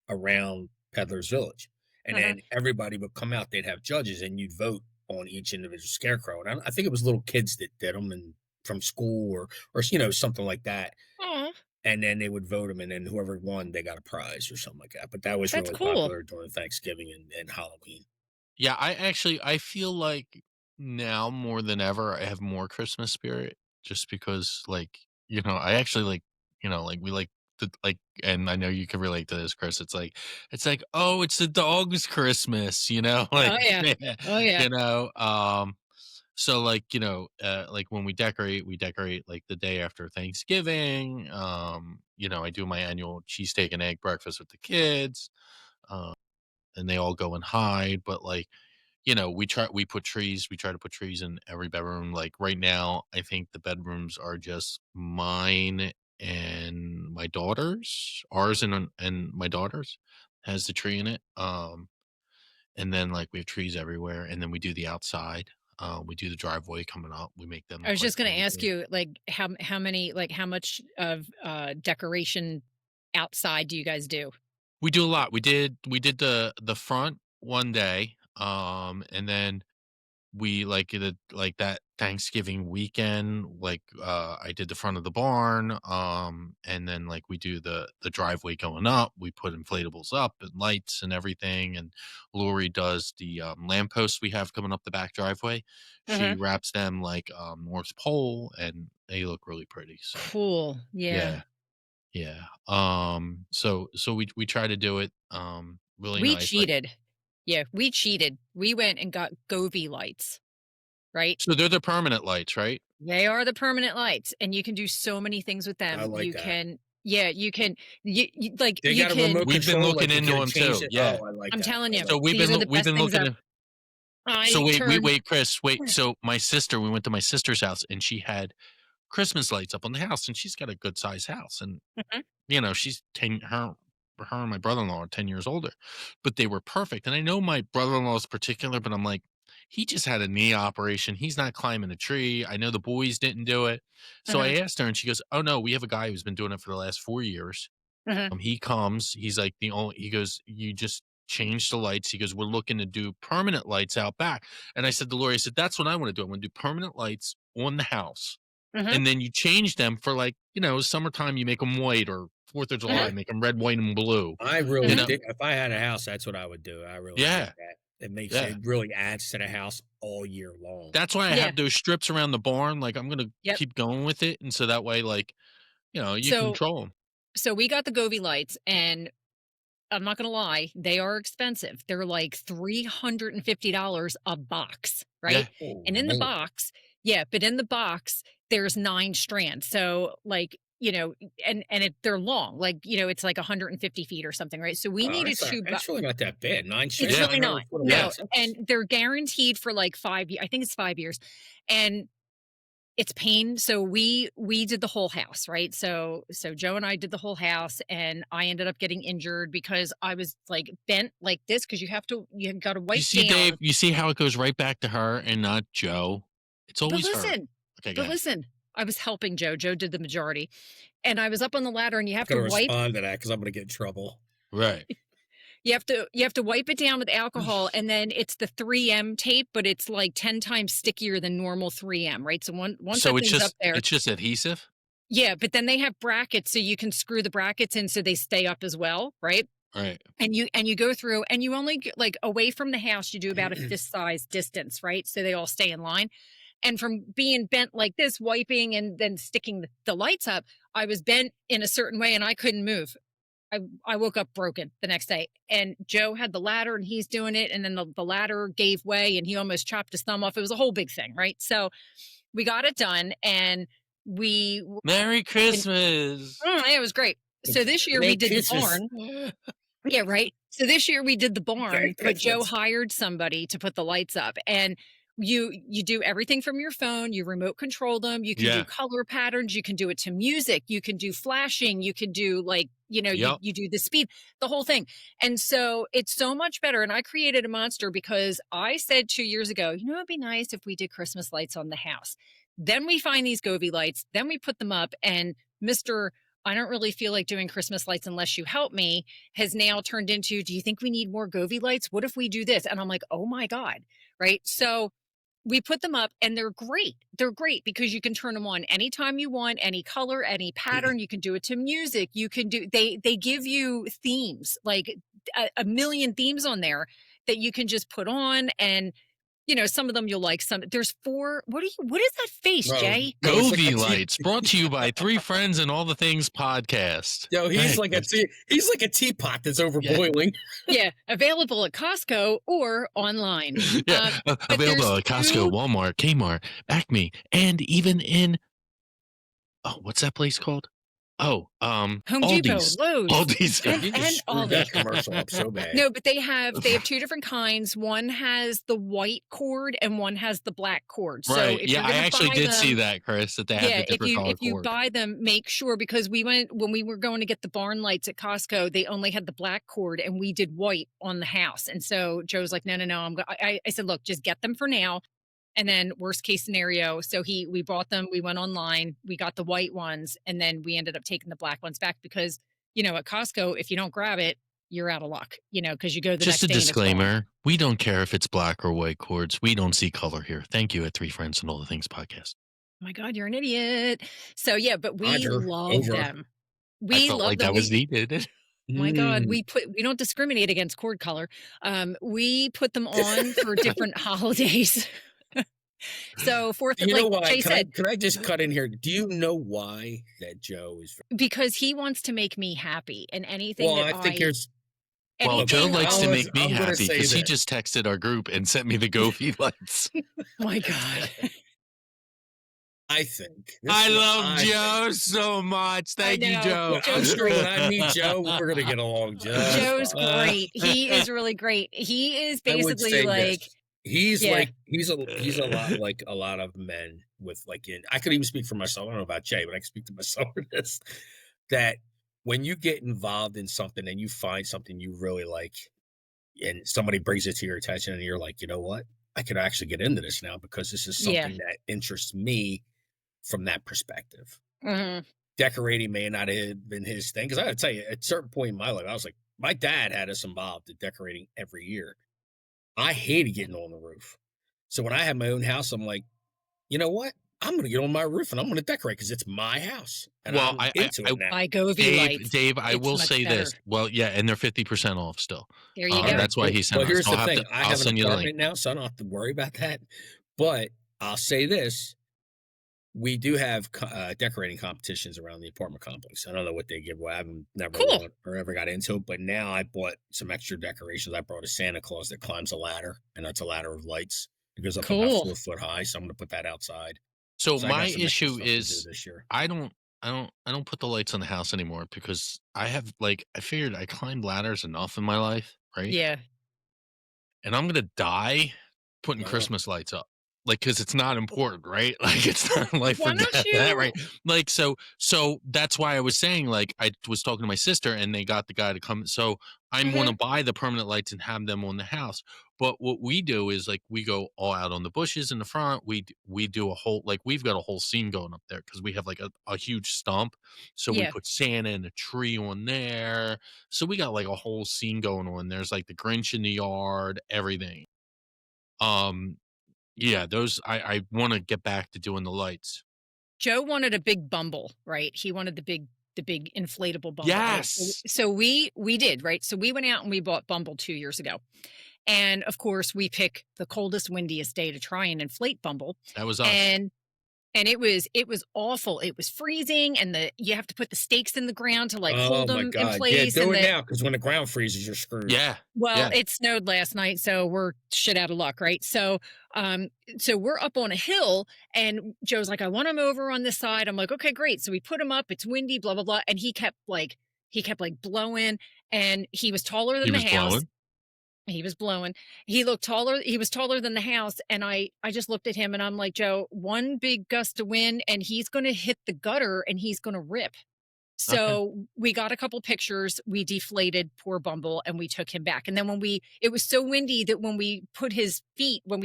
S5: around Peddler's Village. And
S3: Uh-huh.
S5: then everybody would come out, they'd have judges and you'd vote on each individual scarecrow. And I think it was little kids that did them and from school or something like that.
S3: Aw,
S5: And then they would vote them and then whoever won, they got a prize or something like that. But that was
S3: That's
S5: really
S3: cool.
S5: popular during Thanksgiving and Halloween.
S2: Yeah, I feel like now more than ever I have more Christmas spirit just because I actually we like the and I know you can relate to this, Chris. It's like, oh, it's the dog's Christmas,
S3: Oh yeah. Oh yeah.
S2: So like when we decorate like the day after Thanksgiving. I do my annual cheesesteak and egg breakfast with the kids. And they all go and hide, but we try to put trees in every bedroom. Like right now, I think the bedrooms are just mine and my daughter's. Ours and my daughter's has the tree in it. And then like we have trees everywhere, and then we do the outside. We do the driveway coming up. We make them
S3: I was
S2: look
S3: just going to
S2: really
S3: ask
S2: good.
S3: you, like, how many, like, how much of decoration outside do you guys do?
S2: We do a lot. We did the front one day, and then we like that Thanksgiving weekend, I did the front of the barn, and then like we do the driveway going up. We put inflatables up and lights and everything, and Lori does the lampposts we have coming up the back driveway. She
S3: Uh-huh.
S2: wraps them like North Pole, and they look really pretty. So
S3: Cool. Yeah.
S2: yeah. So we try to do it really
S3: We
S2: nice. Like,
S3: cheated. Yeah, we cheated. We went and got Govee lights, right?
S2: so they're the permanent lights, right?
S3: They are the permanent lights, and you can do so many things with them.
S5: I like
S3: You
S5: that.
S3: can, yeah, you can, like,
S5: They
S3: you
S5: got a
S3: can.
S5: remote
S2: We've been
S5: control,
S2: looking
S5: like, you
S2: into
S5: can
S2: them
S5: change
S2: too.
S5: it.
S2: Yeah.
S5: Oh, I like
S3: I'm
S5: that.
S3: telling
S5: I
S3: you,
S2: So
S5: like
S3: these are the
S2: we've
S3: best
S2: been
S3: things
S2: looking
S3: ever.
S2: at, so
S3: I
S2: wait,
S3: turned.
S2: Chris, wait. So we went to my sister's house and she had Christmas lights up on the house, and she's got a good sized house, and
S3: Mhm.
S2: she's her and my brother-in-law are 10 years older, but they were perfect. And I know my brother-in-law is particular, but I'm like, he just had a knee operation. He's not climbing a tree. I know the boys didn't do it. So I
S3: Uh-huh.
S2: asked her and she goes, oh no, we have a guy who's been doing it for the last 4 years.
S3: Uh-huh.
S2: He comes, he's like he goes, you just change the lights. He goes, we're looking to do permanent lights out back. And I said to Lori, I said, that's what I want to do. I want to do permanent lights on the house.
S3: Uh-huh.
S2: And then you change them for summertime, you make them white, or 4th of July,
S3: Uh-huh.
S2: make them red, white, and blue.
S5: I really
S2: You know?
S5: think if I had a house, that's what I would do. I really
S2: Yeah.
S5: think that it makes
S2: Yeah.
S5: it really adds to the house all year long.
S2: That's why I
S3: Yeah.
S2: have those strips around the barn. Like I'm gonna
S3: Yep.
S2: keep going with it, and so that way, you
S3: So-
S2: control them.
S3: So we got the Govee lights, and I'm not going to lie, they are expensive. They're like $350 a box, right?
S2: Yeah.
S3: And in the box, but in the box, there's 9 strands. So like, they're long, like, it's like 150 feet or something, right? So we needed to.
S5: It's really not that bad. 9
S3: It's
S5: strands.
S3: really
S5: 900
S3: not.
S5: foot of
S3: No,
S5: lights.
S3: and they're guaranteed for like 5 years. I think it's 5 years, and it's pain. So we did the whole house, right? So Joe and I did the whole house, and I ended up getting injured because I was like bent like this because you got to wipe
S2: You see,
S3: down.
S2: Dave. You see how it goes right back to her and not Joe. It's
S3: But
S2: always her.
S3: listen,
S2: Okay, go ahead.
S3: I was helping Joe. Joe did the majority, and I was up on the ladder, and you have
S5: I'm
S3: to
S5: going to
S3: wipe.
S5: respond to that because I'm going to get in trouble.
S2: Right.
S3: You have to wipe it down with alcohol, and then it's the 3M tape, but it's like 10 times stickier than normal 3M, right? So once
S2: So
S3: that
S2: it's
S3: thing's
S2: just
S3: up there,
S2: it's just adhesive.
S3: yeah. But then they have brackets, so you can screw the brackets in so they stay up as well, right?
S2: Right.
S3: And you go through, and you only like away from the house, you do about a fist size distance, right? So they all stay in line. And from being bent like this, wiping and then sticking the lights up, I was bent in a certain way and I couldn't move. I woke up broken the next day, and Joe had the ladder and he's doing it. And then the ladder gave way and he almost chopped his thumb off. It was a whole big thing. Right. So we got it done, and
S2: Merry Christmas.
S3: it was great. So this year we did the barn. Yeah, right. So this year we did the barn, but Joe hired somebody to put the lights up, and you do everything from your phone. You remote control them. You can do color patterns. You can do it to music. You can do flashing. You can do you do the speed, the whole thing. And so it's so much better. And I created a monster because I said 2 years ago, it'd be nice if we did Christmas lights on the house. Then we find these Govee lights. Then we put them up, and Mr. I don't really feel like doing Christmas lights unless you help me has now turned into, do you think we need more Govee lights? What if we do this? And I'm like, oh my God. Right. So we put them up, and they're great. They're great because you can turn them on anytime you want, any color, any pattern. You can do it to music. You can do, they give you themes, like a million themes on there that you can just put on. And some of them you'll like. Some there's 4. What is that face, Jay?
S2: Govee lights, brought to you by Three Friends and All the Things podcast.
S5: Yo, he's like a teapot that's overboiling.
S3: Yeah, available at Costco or online.
S2: Yeah, available at Costco, Walmart, Kmart, Acme, and even in what's that place called?
S3: Home
S2: Aldi's.
S3: Depot, Lowe's,
S2: Aldi's.
S3: and all
S5: that commercial up so bad.
S3: No, but they have 2 different kinds. One has the white cord and one has the black cord. So
S2: right.
S3: If
S2: I actually did see that, Chris, that they have the different color
S3: if you
S2: cord.
S3: buy them, make sure, because when we were going to get the barn lights at Costco, they only had the black cord and we did white on the house. And so Joe's like, no. I said, look, just get them for now. And then worst case scenario, so we bought them, we went online, we got the white ones, and then we ended up taking the black ones back because, at Costco, if you don't grab it, you're out of luck, because you go the
S2: Just
S3: next day.
S2: Just a disclaimer, we don't care if it's black or white cords. We don't see color here. Thank you at Three Friends and All the Things podcast.
S3: Oh my God, you're an idiot. So yeah, but we love them. We
S2: felt
S3: love
S2: like
S3: them.
S2: that was needed.
S3: Oh my God, we don't discriminate against cord color. We put them on for different holidays. So Jay said,
S5: can I just cut in here? Do you know why that Joe is?
S3: Because he wants to make me happy, and anything. Well,
S5: I think here's.
S2: Well, Joe likes to make me happy because he just texted our group and sent me the Govee lights.
S3: My God.
S5: I think.
S2: I love Joe so much. Thank you, Joe.
S5: I'm sure when I meet Joe, we're going to get along.
S3: Joe's great. He is really great. He is basically like.
S5: He's a lot like a lot of men with I could even speak for myself. I don't know about Jay, but I can speak to myself for this. That when you get involved in something and you find something you really like and somebody brings it to your attention and you're like, you know what? I could actually get into this now because this is something that interests me from that perspective.
S3: Mm-hmm.
S5: Decorating may not have been his thing. Because I got to tell you, at a certain point in my life, I was like, my dad had us involved in decorating every year. I hated getting on the roof. So when I had my own house, I'm like, you know what? I'm going to get on my roof and I'm going to decorate because it's my house. And
S2: well,
S5: I'm into it now.
S3: I Govee lights.
S2: Dave, I will say this. Well, yeah, and they're 50% off still.
S3: There you go.
S2: That's why he sent us.
S5: Here's the thing. I have an apartment now, so I don't have to worry about that. But I'll say this. We do have decorating competitions around the apartment complex. I don't know what they give away. I've never or ever got into it, but now I bought some extra decorations. I brought a Santa Claus that climbs a ladder, and that's a ladder of lights. It goes up about 4 foot high, so I'm going to put that outside.
S2: So my issue is I don't put the lights on the house anymore because I figured I climbed ladders enough in my life, right?
S3: Yeah.
S2: And I'm going to die putting Christmas lights up. Because it's not important, right? It's not life or death, right? So that's why I was saying, I was talking to my sister and they got the guy to come. So I'm going to buy the permanent lights and have them on the house. But what we do is we go all out on the bushes in the front. We do a whole, we've got a whole scene going up there because we have a huge stump. So we put Santa and a tree on there. So we got a whole scene going on. There's the Grinch in the yard, everything. Yeah, those I want to get back to doing the lights.
S3: Joe wanted a big Bumble, right? He wanted the big inflatable Bumble.
S2: Yes.
S3: So we did, right? So we went out and we bought Bumble 2 years ago. And of course, we pick the coldest, windiest day to try and inflate Bumble.
S2: That was us.
S3: And it was awful. It was freezing, and you have to put the stakes in the ground to like hold
S5: Oh my
S3: them in
S5: God.
S3: place.
S5: Yeah, do
S3: and
S5: it
S3: the,
S5: now, because when the ground freezes, you're screwed.
S2: Yeah.
S3: Well,
S2: Yeah.
S3: it snowed last night, so we're shit out of luck, right? So we're up on a hill, and Joe's like, I want him over on this side. I'm like, okay, great. So we put him up. It's windy, blah blah blah, and he kept blowing, and he was taller than
S2: He
S3: the
S2: was
S3: house.
S2: blowing.
S3: He was blowing. He looked taller. He was taller than the house. And I just looked at him and I'm like, Joe, one big gust of wind and he's going to hit the gutter and he's going to rip. So we got a couple pictures. We deflated poor Bumble and we took him back. And then it was so windy that when we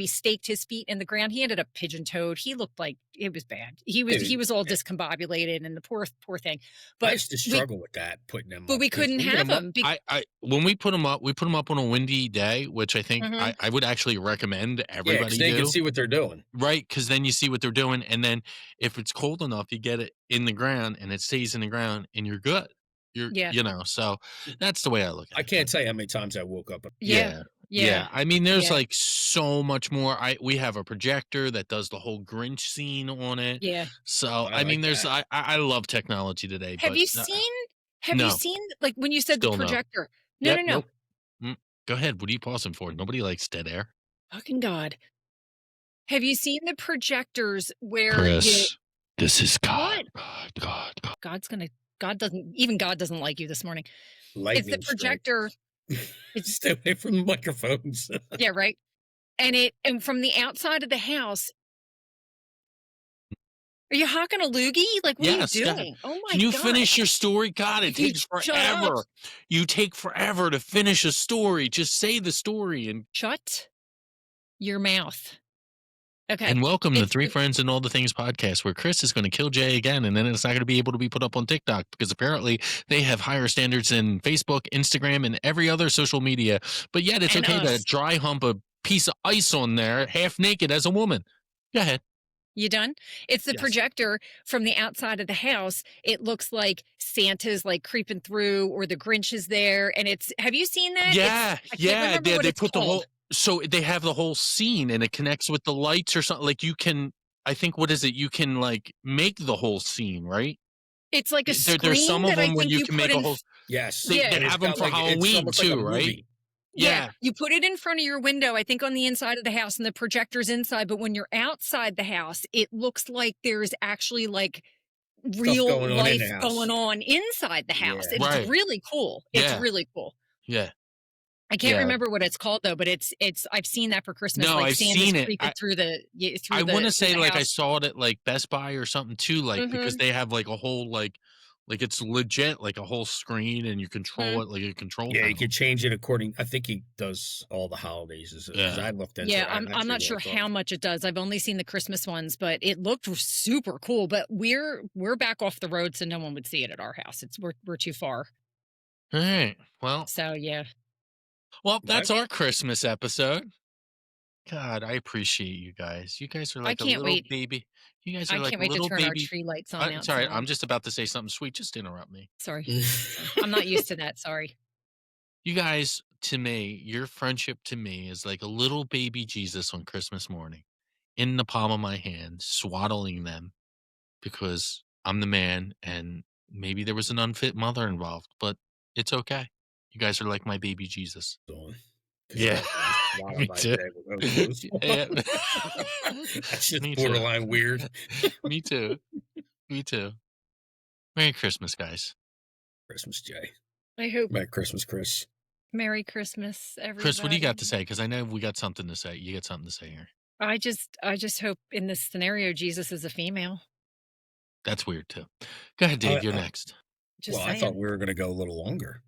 S3: staked his feet in the ground, he ended up pigeon-toed. He looked like it was bad. He was all discombobulated and the poor thing. But
S5: I used to struggle with that, putting them
S3: but
S5: up.
S3: we couldn't have him.
S2: When we put them up on a windy day, which I think I would actually recommend everybody
S5: they
S2: do.
S5: can see what they're doing.
S2: Right, because then you see what they're doing, and then if it's cold enough, you get it in the ground, and it stays in the ground, and you're good. So that's the way I look at it.
S5: I can't tell you how many times I woke up.
S2: Yeah. I mean, there's like so much more. We have a projector that does the whole Grinch scene on it.
S3: Yeah.
S2: So I mean, there's I love technology today.
S3: Have you seen like when you said
S2: Still
S3: the
S2: no.
S3: projector?
S2: Yep,
S3: No.
S2: nope. Go ahead. What are you pausing for? Nobody likes dead air.
S3: Fucking God. Have you seen the projectors where
S2: Chris, this is God.
S3: What? God doesn't like you this morning.
S5: Lightning
S3: It's the projector.
S5: Stay away from the microphones.
S3: Yeah, right. And from the outside of the house. Are you hawking a loogie? Like, what are you doing? Oh my God.
S2: Can you finish your story? God, it takes forever. You take forever to finish a story. Just say the story and
S3: shut your mouth. Okay.
S2: And welcome to Three Friends and All the Things podcast, where Chris is going to kill Jay again, and then it's not going to be able to be put up on TikTok because apparently they have higher standards than Facebook, Instagram, and every other social media. But yet it's okay to dry hump a piece of ice on there half naked as a woman. Go ahead.
S3: You done? It's the projector from the outside of the house. It looks like Santa's like creeping through or the Grinch is there. And have you seen that?
S2: Yeah. They put the whole, so they have the whole scene and it connects with the lights or something. Like you can, I think, what is it? You can like make the whole scene, right?
S3: It's like a screen.
S2: There's some of them where you can make a whole.
S5: Yes.
S2: They have them for Halloween too, right?
S3: Yeah. You put it in front of your window, I think on the inside of the house, and the projector's inside. But when you're outside the house, it looks like there's actually like real life going on inside the house.
S5: Yeah.
S3: It's really cool. It's really cool.
S2: Yeah.
S3: I can't remember what it's called though, but it's I've seen that for Christmas.
S2: No,
S3: like
S2: I've
S3: Santa's
S2: seen it.
S3: I
S2: want to say like I saw it at like Best Buy or something too, like because they have like a whole like it's legit like a whole screen and you control it like a control.
S5: Yeah, you can change it according. I think he does all the holidays. As I looked into.
S3: Yeah, I'm not sure how much it does. I've only seen the Christmas ones, but it looked super cool. But we're back off the road, so no one would see it at our house. We're too far.
S2: All right. Well.
S3: So yeah.
S2: Well, that's our Christmas episode. God, I appreciate you guys. You guys are like a little baby. You guys are like a little baby. I can't wait to turn our
S3: tree lights on.
S2: Sorry, I'm just about to say something sweet. Just interrupt me.
S3: Sorry. I'm not used to that. Sorry.
S2: You guys, to me, your friendship to me is like a little baby Jesus on Christmas morning in the palm of my hand, swaddling them because I'm the man and maybe there was an unfit mother involved, but it's okay. You guys are like my baby Jesus. Yeah. Me too.
S5: That's just borderline weird.
S2: Me too. Merry Christmas, guys.
S5: Christmas, Jay.
S3: I hope.
S5: Merry Christmas, Chris.
S3: Merry Christmas, everybody.
S2: Chris, what do you got to say? Because I know we got something to say. You got something to say here.
S3: I just hope in this scenario Jesus is a female.
S2: That's weird too. Go ahead, Dave. You're next.
S5: I thought we were going to go a little longer.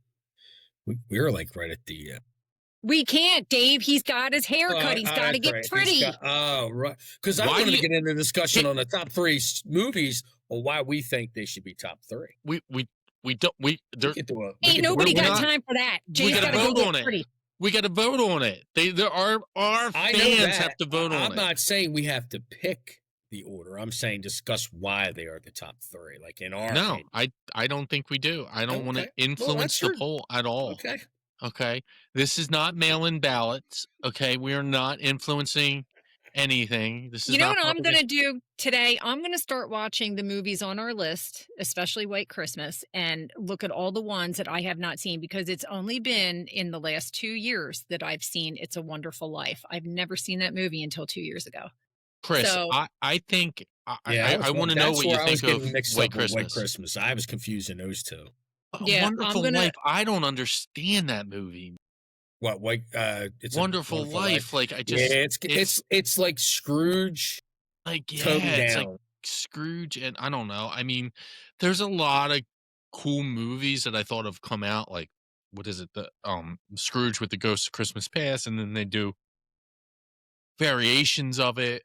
S5: We were like right at the.
S3: We can't, Dave. He's got his hair cut. He's got to get pretty.
S5: Right. Because I wanted to get into discussion on the top 3 movies or why we think they should be top 3.
S3: Ain't nobody got time for that. Jay's got to go get pretty.
S2: We got to vote on it. Our fans have to vote on it.
S5: I'm not saying we have to pick the order. I'm saying discuss why they are the top 3. Like in our opinion.
S2: I don't think we do. I don't want to influence the poll at all. Okay. This is not mail-in ballots. Okay. We are not influencing anything. This is
S3: You know
S2: not
S3: what I'm going
S2: propaganda.
S3: to do today? I'm going to start watching the movies on our list, especially White Christmas, and look at all the ones that I have not seen because it's only been in the last 2 years that I've seen It's a Wonderful Life. I've never seen that movie until 2 years ago.
S2: Chris,
S3: So,
S2: I think
S5: Yeah,
S2: I want to know
S5: that's
S2: what you
S5: where I was
S2: think of
S5: getting mixed
S2: White
S5: up with White
S2: Christmas.
S5: Christmas. I was confusing those two.
S2: A
S3: yeah, I'm
S2: Wonderful
S3: going to.
S2: Life. I don't understand that movie.
S5: What white? It's
S2: Wonderful
S5: a Wonderful
S2: Life. Like I
S5: Yeah,
S2: just,
S5: it's like Scrooge
S2: like
S5: toned
S2: it's like
S5: down.
S2: Scrooge, and I don't know. I mean, there's a lot of cool movies that I thought have come out. Like what is it? The Scrooge with the Ghost of Christmas Past, and then they do variations of it.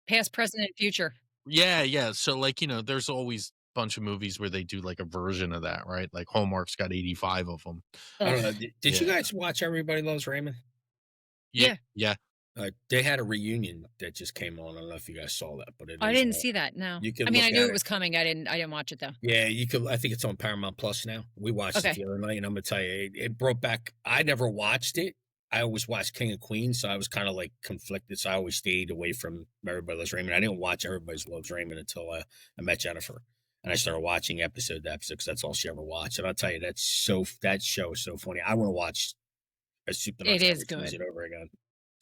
S3: Past, present, and future.
S2: Yeah. So like there's always a bunch of movies where they do like a version of that, right? Like Hallmark's got 85 of them.
S5: I don't know.
S3: Ugh.
S5: Did you
S2: Yeah.
S5: guys watch Everybody Loves Raymond?
S2: Yeah.
S5: They had a reunion that just came on. I don't know if you guys saw that, but
S3: I didn't see that. No.
S5: You can
S3: I mean, I
S5: look
S3: knew
S5: at
S3: it
S5: it.
S3: was coming. I didn't watch it though.
S5: Yeah, you could. I think it's on Paramount Plus now. We watched
S3: Okay.
S5: it the other night, and I'm gonna tell you, it brought back. I never watched it. I always watched King of Queens, so I was kind of like conflicted. So I always stayed away from Everybody Loves Raymond. I didn't watch Everybody Loves Raymond until I met Jennifer, and I started watching episode to episode because that's all she ever watched. And I'll tell you, that show is so funny. I want to watch a Soup to Nuts
S3: It is
S5: every season
S3: good.
S5: over again.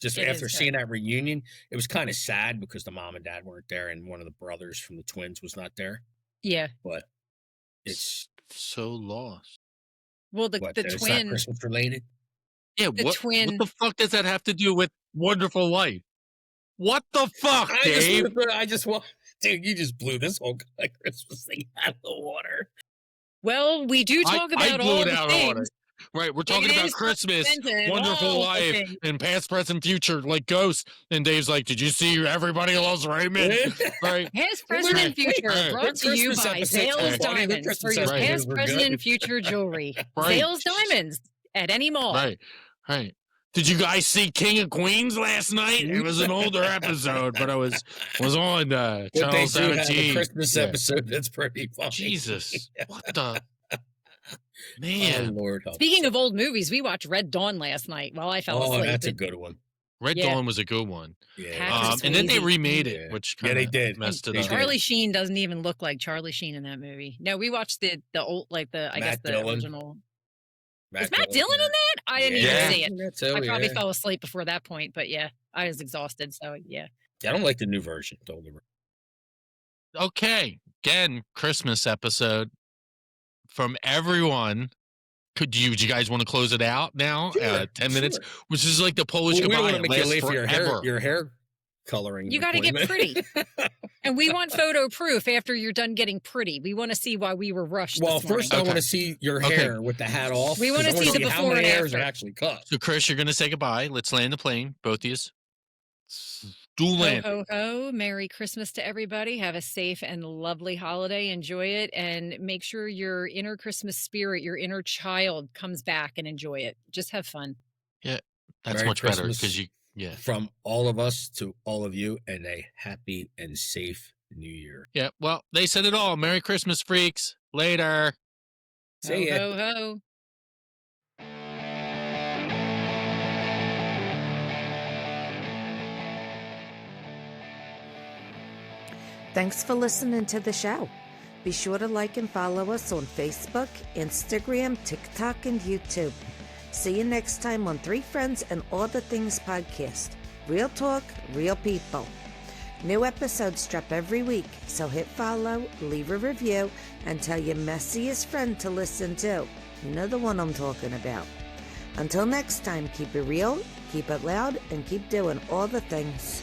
S5: Just
S3: It
S5: after
S3: is
S5: seeing
S3: good.
S5: that reunion, it was kind of sad because the mom and dad weren't there, and one of the brothers from the twins was not there.
S3: Yeah.
S5: But it's
S2: So lost.
S3: Well, the
S5: it's not
S3: twin,
S5: Christmas related.
S2: Yeah,
S3: the
S2: what
S3: twin.
S2: the fuck does that have to do with Wonderful Life? What the fuck, Dave?
S5: I just want, dude, you just blew this whole Christmas thing out of the water.
S3: Well, we do talk
S2: I
S3: about
S2: blew
S3: all
S2: it
S3: the
S2: out of order.
S3: things.
S2: Right, we're talking
S3: It
S2: about
S3: is
S2: Christmas,
S3: represented,
S2: Wonderful
S3: all the
S2: Life,
S3: things.
S2: and past, present, future, like Ghosts. And Dave's like, "Did you see Everybody Loves Raymond?" Right?
S3: Past, present, and future
S2: Right.
S3: brought to you
S5: Christmas
S3: by
S5: episodes
S3: Zales
S5: were funny. Their
S3: Diamonds for
S5: Christmas
S3: your
S2: episodes
S3: past,
S5: were
S3: present,
S5: good.
S3: and future jewelry.
S2: Right.
S3: Zales Diamonds at any mall.
S2: Right. Did you guys see King of Queens last night? It was an older episode, but it was on
S5: What
S2: Channel
S5: they do have a
S2: 17.
S5: Christmas
S2: Yeah.
S5: episode that's pretty funny.
S2: Jesus, what the
S5: Oh,
S2: man?
S5: Lord. help
S3: Speaking
S5: us.
S3: of old movies, we watched Red Dawn last night while I fell
S5: Oh,
S3: asleep.
S5: that's a good one.
S2: Red
S3: Yeah.
S2: Dawn was a good one.
S5: Yeah.
S3: Patrick
S2: And then they
S3: Swayze.
S2: remade it,
S5: Yeah.
S2: which
S5: Yeah,
S2: kind
S5: they
S2: of
S5: did.
S2: messed it
S5: They
S2: up.
S5: did.
S3: Charlie Sheen doesn't even look like Charlie Sheen in that movie. No, we watched the old, like the I guess
S5: Matt
S3: the
S5: Dillon.
S3: original. Is Matt Dillon in that? I didn't
S2: Yeah.
S3: even see it.
S5: That too,
S3: I probably
S5: yeah.
S3: fell asleep before that point, but yeah, I was exhausted. So yeah.
S5: I don't like the new version. The older version.
S2: Okay, again, Christmas episode from everyone. Do you guys want to close it out now?
S5: Sure,
S2: 10 minutes,
S5: sure.
S2: which is like the Polish
S5: Well, we don't
S2: goodbye.
S5: want to
S2: It
S5: make you
S2: lasts
S5: late for
S2: forever.
S5: your hair coloring.
S3: You gotta get
S5: appointment.
S3: And we want photo proof after you're done getting pretty. We want to see why we were rushed.
S5: Well,
S3: this morning.
S5: first I
S2: Okay.
S5: want to see your
S2: Okay.
S5: hair with the hat off.
S3: We wanna
S5: 'cause I
S3: see the
S5: how
S3: before
S5: many
S3: and
S5: hairs are
S3: after.
S5: actually cut.
S2: So, Chris, you're going to say goodbye. Let's land the plane, both of you. Dual
S3: Ho,
S2: land.
S3: ho, ho. Merry Christmas to everybody. Have a safe and lovely holiday. Enjoy it. And make sure your inner Christmas spirit, your inner child comes back and enjoy it. Just have fun.
S2: That's
S5: Merry
S2: much better
S5: Christmas.
S2: because yeah.
S5: From all of us to all of you, and a happy and safe New Year.
S2: Yeah. Well, they said it all. Merry Christmas, freaks. Later.
S5: See ya.
S3: Ho, ho, ho.
S4: Thanks for listening to the show. Be sure to like and follow us on Facebook, Instagram, TikTok, and YouTube. See you next time on Three Friends and All the Things podcast. Real talk, real people. New episodes drop every week, so hit follow, leave a review, and tell your messiest friend to listen to. You know the one I'm talking about. Until next time, keep it real, keep it loud, and keep doing all the things.